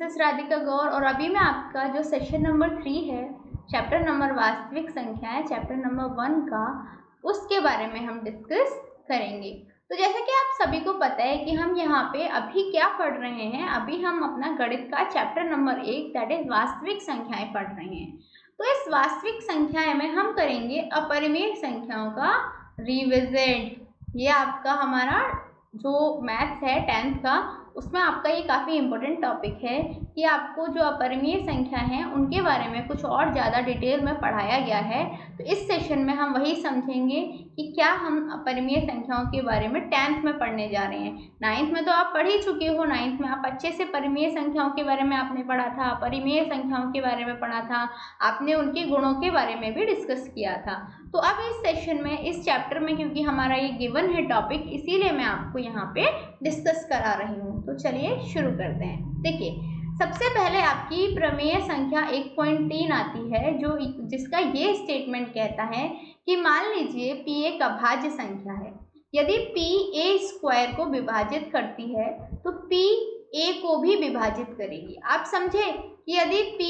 This is Radhika गौर और अभी मैं आपका जो सेशन नंबर 3 है, चैप्टर नंबर वास्तविक संख्याएं, चैप्टर नंबर 1 का, उसके बारे में हम डिस्कस करेंगे। तो जैसे कि आप सभी को पता है कि हम यहाँ पे अभी क्या पढ़ रहे हैं, अभी हम अपना गणित का चैप्टर नंबर 1 दैट इज वास्तविक संख्याएं पढ़ रहे हैं। तो इस वास्तविक संख्याएं में हम करेंगे अपरिमेय संख्याओं का रिविजिट। ये आपका हमारा जो मैथ्स है 10th का, उसमें आपका ये काफ़ी इम्पोर्टेंट टॉपिक है कि आपको जो अपरिमेय संख्या हैं उनके बारे में कुछ और ज़्यादा डिटेल में पढ़ाया गया है। तो इस सेशन में हम वही समझेंगे कि क्या हम अपरिमेय संख्याओं के बारे में 10th में पढ़ने जा रहे हैं। 9th में तो आप पढ़ ही चुके हो, 9th में आप अच्छे से परिमेय संख्याओं के बारे में आपने पढ़ा था, अपरिमेय संख्याओं के बारे में पढ़ा था, आपने उनके गुणों के बारे में भी डिस्कस किया था। तो अब इस सेशन में, इस चैप्टर में, क्योंकि हमारा ये गिवन है टॉपिक, इसीलिए मैं आपको यहाँ पे डिस्कस करा रही हूँ। तो चलिए शुरू करते हैं। देखिए, सबसे पहले आपकी प्रमेय संख्या 1.3 आती है, जो जिसका ये स्टेटमेंट कहता है कि मान लीजिए p एक अभाज्य संख्या है। यदि p a स्क्वायर को विभाजित करती है तो p a को भी विभाजित करेगी। आप समझे कि यदि p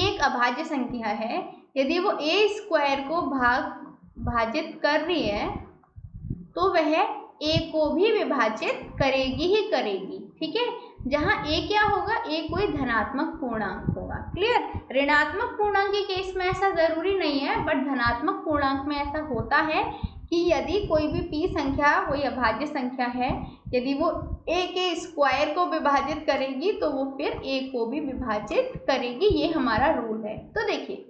एक अभाज्य संख्या है, यदि वो a स्क्वायर को भाजित कर रही है तो वह a को भी विभाजित करेगी ही करेगी। ठीक है, जहाँ a क्या होगा, a कोई धनात्मक पूर्णांक होगा। क्लियर? ऋणात्मक पूर्णांक के केस में ऐसा जरूरी नहीं है, बट धनात्मक पूर्णांक में ऐसा होता है कि यदि कोई भी p संख्या कोई अभाज्य संख्या है, यदि वो a के स्क्वायर को विभाजित करेगी तो वो फिर a को भी विभाजित करेगी। ये हमारा रूल है। तो देखिए,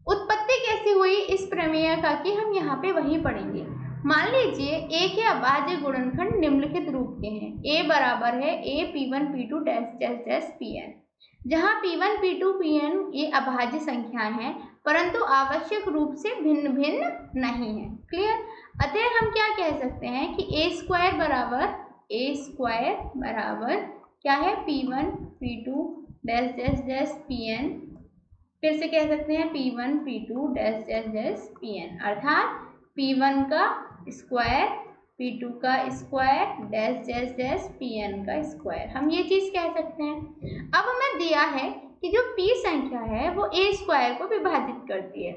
उत्पत्ति कैसी हुई इस प्रमेय का कि हम यहाँ पे वही पढ़ेंगे। मान लीजिए a के अभाज्य गुणनखंड निम्नलिखित रूप के हैं। a बराबर है a p1 p2 dash dash dash pn, जहाँ p1 p2 pn ये अभाज्य संख्याएं हैं, परंतु आवश्यक रूप से भिन्न भिन्न नहीं है। क्लियर? अतः हम क्या कह सकते हैं कि a स्क्वायर बराबर क्या है, p1 p2 dash dash dash pn, फिर से कह सकते हैं p1 p2 dash dash dash pn, अर्थात p1 का स्क्वायर p2 का square dash dash dash pn का स्क्वायर, हम ये चीज कह सकते हैं। अब हमें दिया है कि जो p संख्या है वो a स्क्वायर को विभाजित करती है,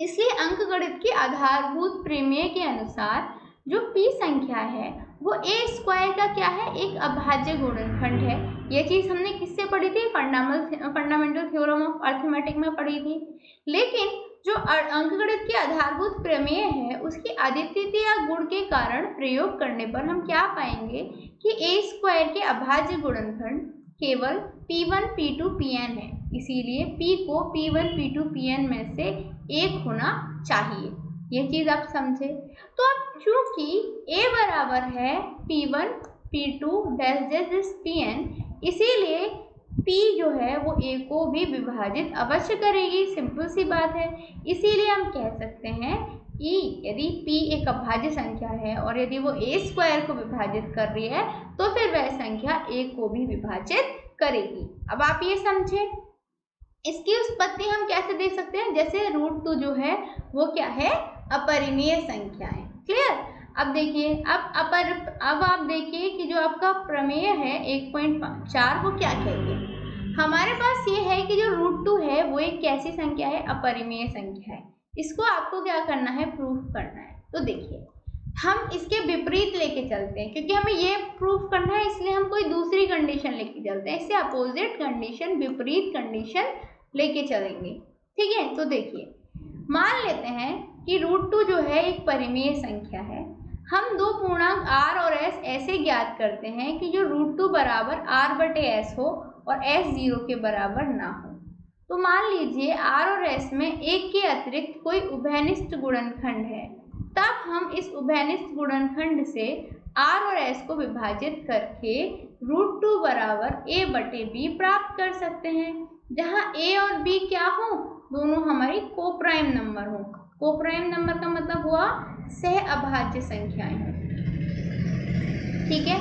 इसलिए अंकगणित की आधारभूत प्रमेय के अनुसार जो p संख्या है वो a स्क्वायर का क्या है, एक अभाज्य गुणनखंड है। ये चीज हमने किससे पढ़ी थी, फंडामेंटल थ्योरम ऑफ अर्थमेटिक में पढ़ी थी। लेकिन जो अंकगणित की आधारभूत प्रमेय है उसकी अद्वितीय गुण के कारण प्रयोग करने पर हम क्या पाएंगे कि a स्क्वायर के अभाज्य गुणनखंड केवल p1 p2 pn है, इसीलिए p को p1 p2 pn में से एक होना चाहिए। ये चीज आप समझे। तो अब चूंकि a बराबर है p1 p2 dash dash pn, इसीलिए p जो है वो a को भी विभाजित अवश्य करेगी। सिंपल सी बात है। इसीलिए हम कह सकते हैं कि यदि p एक अभाज्य संख्या है और यदि वो a स्क्वायर को विभाजित कर रही है तो फिर वह संख्या a को भी विभाजित करेगी। अब आप ये समझे, इसकी उत्पत्ति हम कैसे दे सकते हैं, जैसे √2 जो है वो क्या है, अपरिमेय संख्या है। क्लियर? अब देखिए, अब आप देखिए कि जो आपका प्रमेय है 1.4 वो क्या कहती है। हमारे पास ये है कि जो √2 है वो एक कैसी संख्या है, अपरिमेय संख्या है। इसको आपको क्या करना है, प्रूफ करना है। तो देखिए, हम इसके विपरीत लेके चलते हैं, क्योंकि हमें ये प्रूफ करना है, इसलिए हम कोई दूसरी कंडीशन लेके चलते हैं। इससे अपोजिट कंडीशन, विपरीत कंडीशन लेके चलेंगे। ठीक है? तो देखिए, मान लेते हैं कि √2 जो है एक परिमेय संख्या है। हम दो पूर्णांक r और s ऐसे ज्ञात करते हैं कि जो √2 बराबर r/s हो और s 0 के बराबर ना हो। तो मान लीजिए r और s में एक के अतिरिक्त कोई उभयनिष्ठ गुणनखंड है, तब हम इस उभयनिष्ठ गुणनखंड से r और s को विभाजित करके √2 बराबर a/b प्राप्त कर सकते हैं, जहाँ a और b क्या हो, दोनों हमारी कोप्राइम नंबर हो। कोप्राइम नंबर का मतलब हुआ सह अभाज्य संख्याएं हो। ठीक है?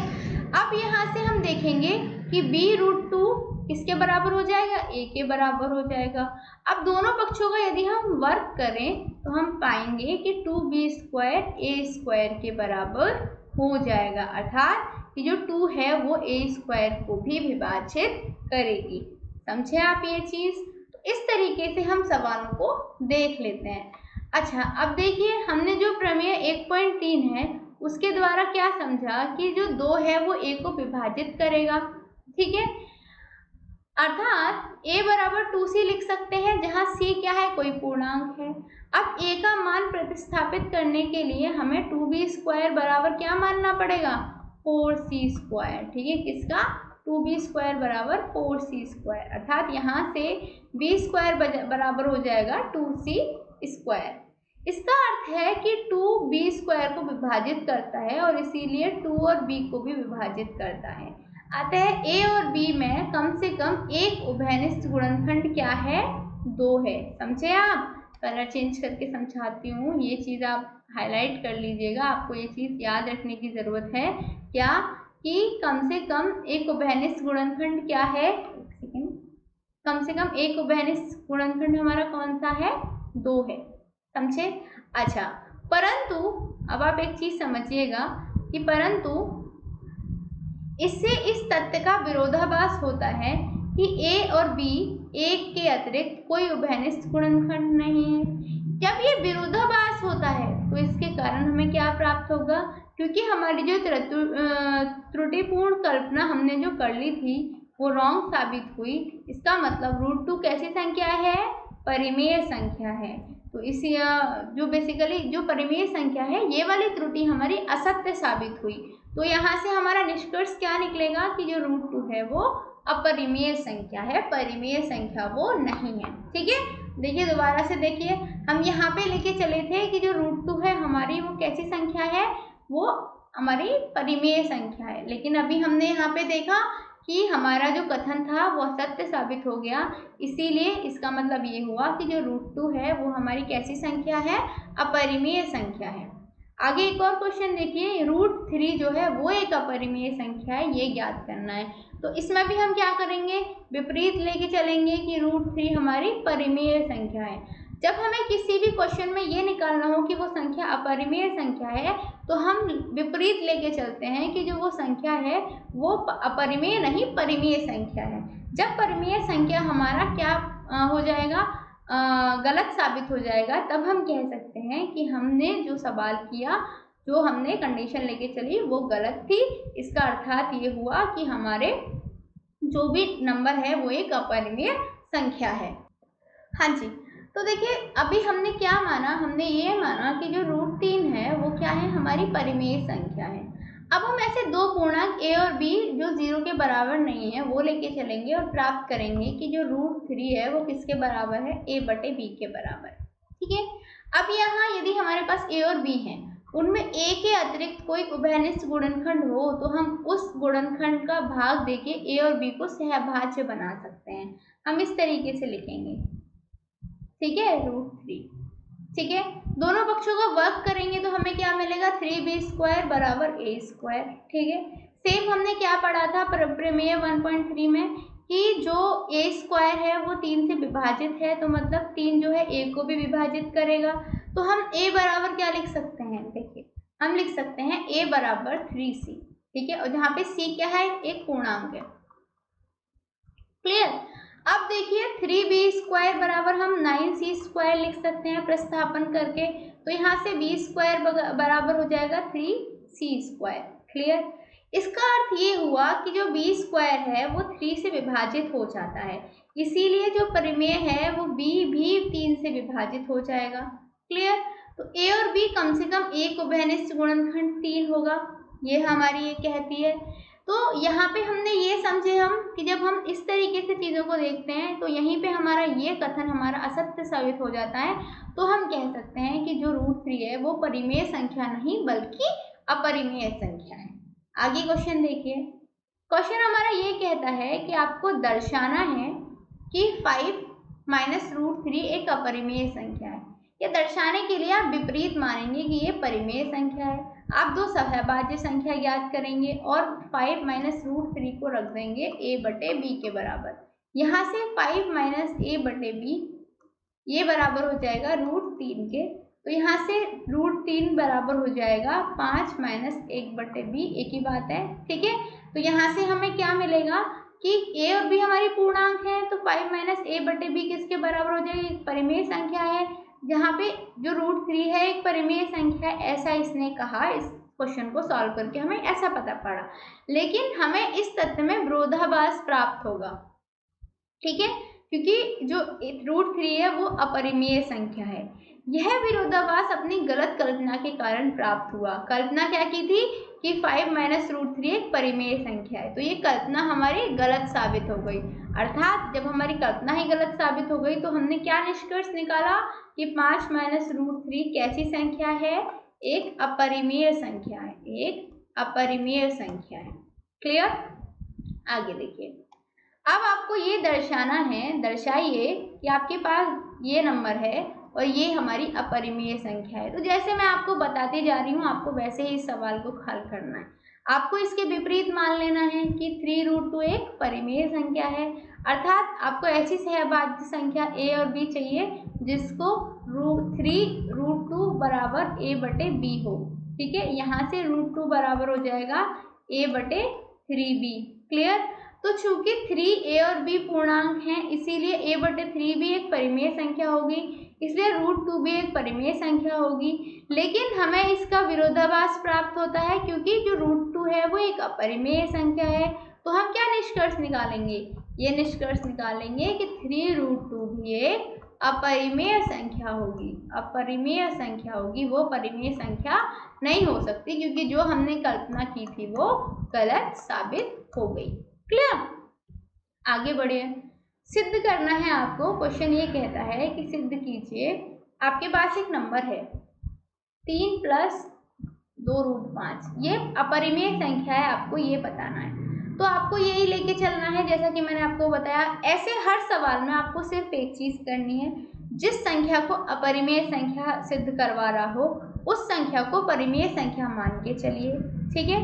अब यहाँ से हम देखेंगे कि b√2 किसके बराबर हो जाएगा, a के बराबर हो जाएगा। अब दोनों पक्षों का यदि हम वर्क करें तो हम पाएंगे कि 2b² a² के बराबर हो जाएगा, अर्थात कि जो 2 है वो a स्क्वायर को भी विभाजित करेगी। समझे आप ये चीज? तो इस तरीके से हम सवालों को देख लेते हैं। अच्छा, अब देखिए हमने जो प्रमेय 1.3 है उसके द्वारा क्या समझा कि जो 2 है वो a को विभाजित करेगा। ठीक है, अर्थात a बराबर 2c लिख सकते हैं, जहां c क्या है, कोई पूर्णांक है। अब a का मान प्रतिस्थापित करने के लिए हमें 2b स्क्वायर बराबर क्या मानना पड़ेगा, 4c स्क्वायर। ठीक है, किसका, 2b स्क्वायर बराबर 4c स्क्वायर, अर्थात यहाँ से b स्क्वायर बराबर हो जाएगा 2c स्क्वायर। इसका अर्थ है कि 2b स्क्वायर को विभाजित करता है और इसीलिए 2 और b को भी विभाजित करता है। अतः a और b में कम से कम एक उभयनिष्ठ गुणनखंड क्या है, 2 है। समझे आप? कलर चेंज करके समझाती हूँ, ये चीज आप हाईलाइट कर लीजिएगा, आपको ये चीज याद रखने की जरूरत है क्या, कि कम से कम एक उभयनिष्ठ गुणनखंड क्या है, कम से कम एक उभयनिष्ठ गुणनखंड हमारा कौन सा है, 2 है। समझे? अच्छा, परंतु अब आप एक चीज समझिएगा कि परंतु इससे इस तथ्य का विरोधाभास होता है कि a और b एक के अतिरिक्त कोई उभयनिष्ठ गुणनखंड नहीं है। जब ये विरोधाभास होता है तो इसके कारण हमें क्या प्राप्त होगा, क्योंकि हमारी जो त्रुटिपूर्ण कल्पना हमने जो कर ली थी वो रॉन्ग साबित हुई। इसका मतलब √2 कैसी संख्या है, परिमेय संख्या है। तो इसी जो बेसिकली जो परिमेय संख्या है ये वाली त्रुटि हमारी असत्य साबित हुई। तो यहाँ से हमारा निष्कर्ष क्या निकलेगा कि जो √2 है वो अपरिमेय संख्या है, परिमेय संख्या वो नहीं है। ठीक है, देखिए दोबारा से देखिए, हम यहाँ पे लेके चले थे कि जो √2 है हमारी वो कैसी संख्या है, वो हमारी परिमेय संख्या है, लेकिन अभी हमने यहाँ पे देखा कि हमारा जो कथन था वो असत्य साबित हो गया। इसीलिए इसका मतलब ये हुआ कि जो √2 है वो हमारी कैसी संख्या है, अपरिमेय संख्या है। आगे एक और क्वेश्चन देखिए, √3 जो है वो एक अपरिमेय संख्या है, ये ज्ञात करना है। तो इसमें भी हम क्या करेंगे, विपरीत लेके चलेंगे कि √3 हमारी परिमेय संख्या है। जब हमें किसी भी क्वेश्चन में ये निकालना हो कि वो संख्या अपरिमेय संख्या है तो हम विपरीत लेके चलते हैं कि जो वो संख्या है वो अपरिमेय नहीं, परिमेय संख्या है। जब परिमेय संख्या हमारा क्या हो जाएगा, गलत साबित हो जाएगा, तब हम कह सकते हैं कि हमने जो सवाल किया, जो हमने कंडीशन लेके चली वो गलत थी। इसका अर्थात ये हुआ कि हमारे जो भी नंबर है वो एक अपरिमेय संख्या है। हाँ जी, तो देखिए अभी हमने क्या माना, हमने ये माना कि जो √3 है वो क्या है, हमारी परिमेय संख्या है। अब हम ऐसे दो पूर्णांक a और b जो 0 के बराबर नहीं है वो लेके चलेंगे और प्राप्त करेंगे कि जो √3 है वो किसके बराबर है, a/b के बराबर। ठीक है, अब यहाँ यदि हमारे पास a और b है, उनमें a के अतिरिक्त कोई उभयनिष्ठ गुणनखंड हो तो हम उस गुणनखंड का भाग देके a और b को सहभाज्य बना सकते हैं। हम इस तरीके से लिखेंगे, ठीक है, √3। ठीक है, दोनों पक्षों को वर्क करेंगे तो हमें क्या मिलेगा, 3b स्क्वायर बराबर a स्क्वायर। ठीक है, सेम हमने क्या पढ़ा था प्रमेय 1.3 में कि जो a स्क्वायर है वो 3 से विभाजित है, तो मतलब 3 जो है a को भी विभाजित करेगा। तो हम a बराबर क्या लिख सकते हैं, देखिए हम लिख सकते हैं a बराबर 3c। ठीक है, और जहाँ पे c क्या है, एक पूर्णांक है। क्लियर? अब देखिए 3b स्क्वायर बराबर हम 9c स्क्वायर लिख सकते हैं प्रतिस्थापन करके, तो यहाँ से b स्क्वायर बराबर हो जाएगा 3c स्क्वायर। क्लियर? इसका अर्थ ये हुआ कि जो b स्क्वायर है वो 3 से विभाजित हो जाता है, इसीलिए जो परिमेय है वो b भी 3 से विभाजित हो जाएगा। क्लियर? तो a और b कम से कम एक उभयनिष्ठ गुणनखंड 3 होगा, ये हमारी ये कहती है। तो यहाँ पे हमने ये समझे हम कि जब हम इस तरीके से चीज़ों को देखते हैं तो यहीं पे हमारा ये कथन हमारा असत्य साबित हो जाता है। तो हम कह सकते हैं कि जो √3 है वो परिमेय संख्या नहीं बल्कि अपरिमेय संख्या है। आगे क्वेश्चन देखिए, क्वेश्चन हमारा ये कहता है कि आपको दर्शाना है कि 5 - √3 एक अपरिमेय संख्या है। ये दर्शाने के लिए आप विपरीत मानेंगे कि ये परिमेय संख्या है। आप दो सहभाज्य संख्या ज्ञात करेंगे और 5 - √3 को रख देंगे a/b के बराबर। यहाँ से 5 - a/b ये बराबर हो जाएगा √3 के। तो यहाँ से √3 बराबर हो जाएगा 5 माइनस 1/b, एक ही बात है, ठीक है। तो यहाँ से हमें क्या मिलेगा कि a और b हमारी पूर्णांक है, तो 5 माइनस a/b किसके बराबर हो जाएगी, एक परिमेय संख्या है। जहाँ पे जो √3 है एक परिमेय संख्या है, ऐसा इसने कहा। इस क्वेश्चन को सॉल्व करके हमें ऐसा पता पड़ा, लेकिन हमें इस तथ्य में विरोधाभास प्राप्त होगा, ठीक है, क्योंकि जो √3 है वो अपरिमेय संख्या है। यह विरोधाभास अपनी गलत कल्पना के कारण प्राप्त हुआ। कल्पना क्या की थी कि 5 माइनस √3 एक परिमेय संख्या है, तो ये कल्पना हमारी गलत साबित हो गई। अर्थात जब हमारी कल्पना ही गलत साबित हो गई तो हमने क्या निष्कर्ष निकाला कि 5 माइनस √3 कैसी संख्या है, एक अपरिमेय संख्या है, एक अपरिमेय संख्या है। क्लियर? आगे देखिए, अब आपको ये दर्शाना है, दर्शाइए कि आपके पास ये नंबर है और ये हमारी अपरिमेय संख्या है। तो जैसे मैं आपको बताती जा रही हूँ, आपको वैसे ही इस सवाल को हल करना है। आपको इसके विपरीत मान लेना है कि 3√2 एक परिमेय संख्या है, अर्थात आपको ऐसी सहभाज्य संख्या a और b चाहिए जिसको 3√2 बराबर a/b हो, ठीक है। यहाँ से √2 बराबर हो जाएगा a/3b। क्लियर? तो चूंकि 3a और b पूर्णांक हैं, इसीलिए a/3 भी एक परिमेय संख्या होगी, इसलिए √2 भी एक परिमेय संख्या होगी। लेकिन हमें इसका विरोधाभास प्राप्त होता है, क्योंकि जो √2 है वो एक अपरिमेय संख्या है। तो हम क्या निष्कर्ष निकालेंगे, ये निष्कर्ष निकालेंगे कि 3√2 भी एक अपरिमेय संख्या होगी, अपरिमेय संख्या होगी, वो परिमेय संख्या नहीं हो सकती, क्योंकि जो हमने कल्पना की थी वो गलत साबित हो गई। क्लियर? आगे बढ़े, सिद्ध करना है आपको। क्वेश्चन ये कहता है कि सिद्ध कीजिए, आपके पास एक नंबर है 3 + 2√5, ये अपरिमेय संख्या है, आपको ये बताना है। तो आपको यही लेके चलना है, जैसा कि मैंने आपको बताया। ऐसे हर सवाल में आपको सिर्फ एक चीज करनी है, जिस संख्या को अपरिमेय संख्या सिद्ध करवा रहा हो उस संख्या को परिमेय संख्या मान के चलिए, ठीक है।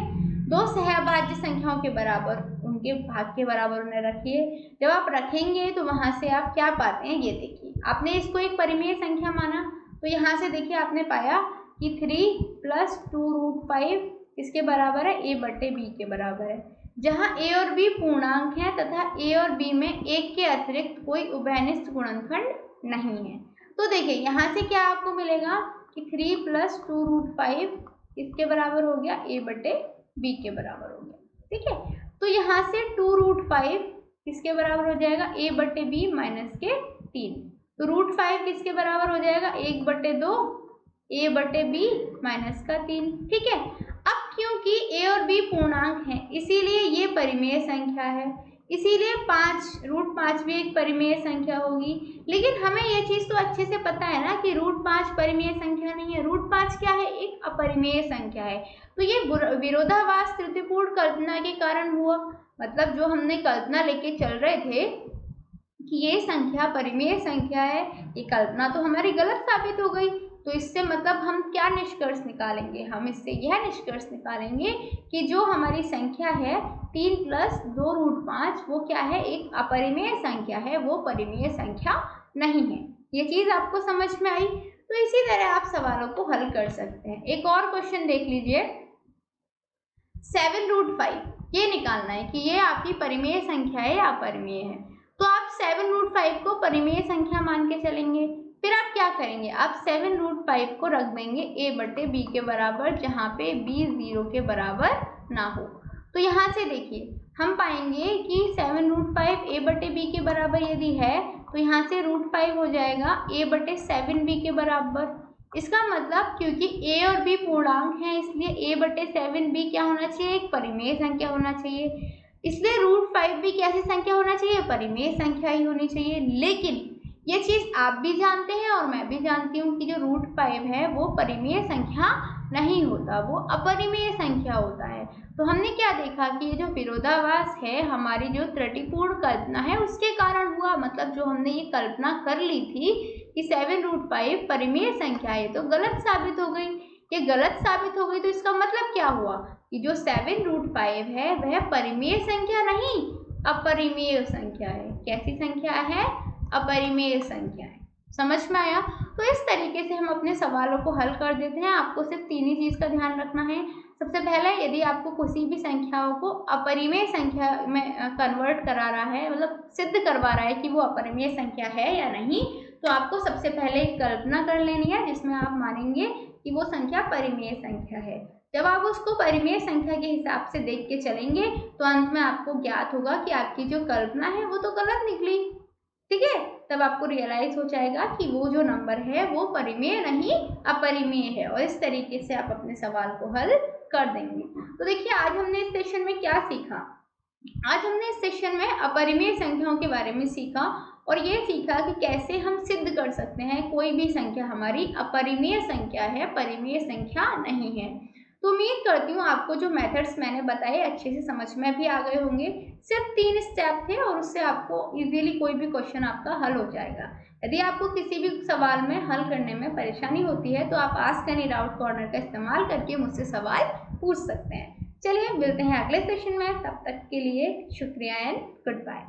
दो सहभाज्य संख्याओं के बराबर, उनके भाग के बराबर उन्हें रखिए। जब आप रखेंगे तो वहां से आप क्या पाते हैं, ये देखिए। आपने इसको एक परिमेय संख्या माना, तो यहाँ से देखिए आपने पाया कि 3 + 2√5 इसके बराबर है, a/b के बराबर है। जहाँ a और b पूर्णांक हैं तथा a और b में एक के अतिरिक्त कोई उभयनिष्ठ गुणनखंड नहीं है। तो देखिए यहाँ से क्या आपको मिलेगा कि 3 + 2√5 इसके बराबर हो गया, a/b के बराबर हो गया, ठीक है। तो यहाँ से 2√5 किसके बराबर हो जाएगा, a/b माइनस के 3। तो √5 किसके बराबर हो जाएगा, 1/2 a/b माइनस का 3, ठीक है। अब क्योंकि a और b पूर्णांक हैं, इसीलिए ये परिमेय संख्या है, इसीलिए 5√5 भी एक परिमेय संख्या होगी। लेकिन हमें ये चीज तो अच्छे से पता है ना कि √5 परिमेय संख्या नहीं है, √5 क्या है, एक अपरिमेय संख्या है। तो ये विरोधाभास त्रुटिपूर्ण कल्पना के कारण हुआ। मतलब जो हमने कल्पना लेके चल रहे थे कि ये संख्या परिमेय संख्या है, ये कल्पना तो हमारी गलत साबित हो गई। तो इससे मतलब हम क्या निष्कर्ष निकालेंगे, हम इससे यह निष्कर्ष निकालेंगे कि जो हमारी संख्या है 3 + 2√5 वो क्या है, एक अपरिमेय संख्या है, वो परिमेय संख्या नहीं है। ये चीज आपको समझ में आई? तो इसी तरह आप सवालों को हल कर सकते हैं। एक और क्वेश्चन देख लीजिए, 7√5 ये निकालना है कि ये आपकी परिमेय संख्या है या अपरिमेय है। तो आप 7√5 को परिमेय संख्या मान के चलेंगे। फिर आप क्या करेंगे, आप 7√5 को रख देंगे a/b के बराबर, जहाँ पे b 0 के बराबर ना हो। तो यहाँ से देखिए हम पाएंगे कि 7√5 a/b के बराबर यदि है तो यहाँ से √5 हो जाएगा a/7b के बराबर। इसका मतलब क्योंकि a और b पूर्णांक हैं, इसलिए a/7b क्या होना चाहिए, एक परिमेय संख्या होना चाहिए। इसलिए √5 भी कैसी संख्या होना चाहिए, परिमेय संख्या ही होनी चाहिए। लेकिन ये चीज आप भी जानते हैं और मैं भी जानती हूँ कि जो √5 है वो परिमेय संख्या नहीं होता, वो अपरिमेय संख्या होता है। तो हमने क्या देखा कि ये जो विरोधाभास है, हमारी जो त्रुटिपूर्ण कल्पना है उसके कारण हुआ। मतलब जो हमने ये कल्पना कर ली थी कि 7√5 परिमेय संख्या है, तो गलत साबित हो गई। ये गलत साबित हो गई तो इसका मतलब क्या हुआ कि जो 7√5 है वह परिमेय संख्या नहीं, अपरिमेय संख्या है। कैसी संख्या है, अपरिमेय संख्या है। समझ में आया? तो इस तरीके से हम अपने सवालों को हल कर देते हैं। आपको सिर्फ 3 ही चीज़ का ध्यान रखना है। सबसे पहले, यदि आपको किसी भी संख्याओं को अपरिमेय संख्या में कन्वर्ट करा रहा है, मतलब सिद्ध करवा रहा है कि वो अपरिमेय संख्या है या नहीं, तो आपको सबसे पहले एक कल्पना कर लेनी है जिसमें आप मानेंगे कि वो संख्या परिमेय संख्या है। जब आप उसको परिमेय संख्या के हिसाब से देख के चलेंगे तो अंत में आपको ज्ञात होगा कि आपकी जो कल्पना है वो तो गलत निकली। ठीक है, तब आपको रियलाइज हो जाएगा कि वो जो नंबर है वो परिमेय नहीं अपरिमेय है, और इस तरीके से आप अपने सवाल को हल कर देंगे। तो देखिए, आज हमने इस सेशन में क्या सीखा? आज हमने इस सेशन में अपरिमेय संख्याओं के बारे में सीखा, और ये सीखा कि कैसे हम सिद्ध कर सकते हैं कोई भी संख्या हमारी अपरिमेय संख्या है, परिमेय संख्या नहीं है। तो उम्मीद करती हूँ आपको जो मेथड्स मैंने बताए अच्छे से समझ में भी आ गए होंगे। सिर्फ 3 स्टेप थे और उससे आपको इजीली कोई भी क्वेश्चन आपका हल हो जाएगा। यदि आपको किसी भी सवाल में हल करने में परेशानी होती है तो आप आस्क एनी डाउट कॉर्नर का इस्तेमाल करके मुझसे सवाल पूछ सकते हैं। चलिए, मिलते हैं अगले सेशन में, तब तक के लिए शुक्रिया एंड गुड बाय।